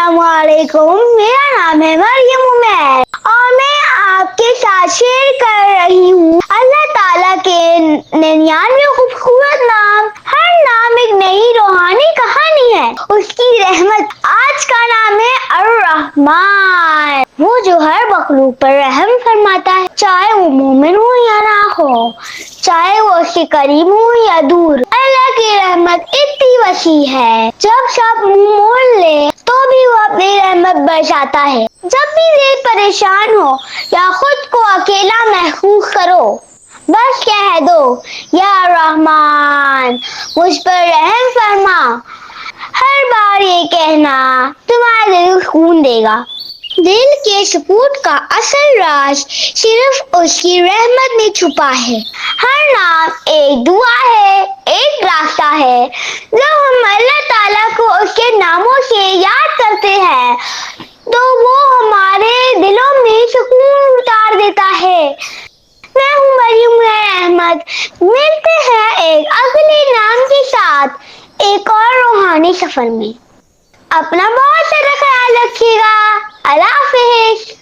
अस्सलाम वालेकुम, मेरा नाम है मरियम उमैर और मैं आपके साथ शेयर कर रही हूँ अल्लाह ताला के 99 खूबसूरत नाम। हर नाम एक नई रूहानी कहानी है, उसकी रहमत। आज का नाम है अर्रहमान, वो जो हर मखलूक पर रहम फरमाता है, चाहे वो मोमिन हो या ना हो, चाहे वो उसके करीब हो या दूर। अल्लाह की रहमत इतनी वसी है, जब सब मुंह मोड़ ले तो भी वो अपनी रहमत बरसाता है। जब भी दिल परेशान हो या खुद को अकेला महसूस करो, बस कह दो या रहमान मुझ पर रहम फरमा। हर बार ये कहना तुम्हारा दिल सुकून देगा। दिल के सुकून का असल राज सिर्फ उसकी रहमत में छुपा है। हर नाम एक दुआ है, एक रास्ता है। जब हम अल्लाह ताला को उसके नामों से याद करते हैं तो वो हमारे दिलों में सुकून उतार देता है। मैं हूँ मरियम अहमद। मिलते हैं एक अगले नाम के साथ एक और रूहानी सफर में। अपना बहुत सारा ख्याल रखिएगा। अल्लाह हाफिज।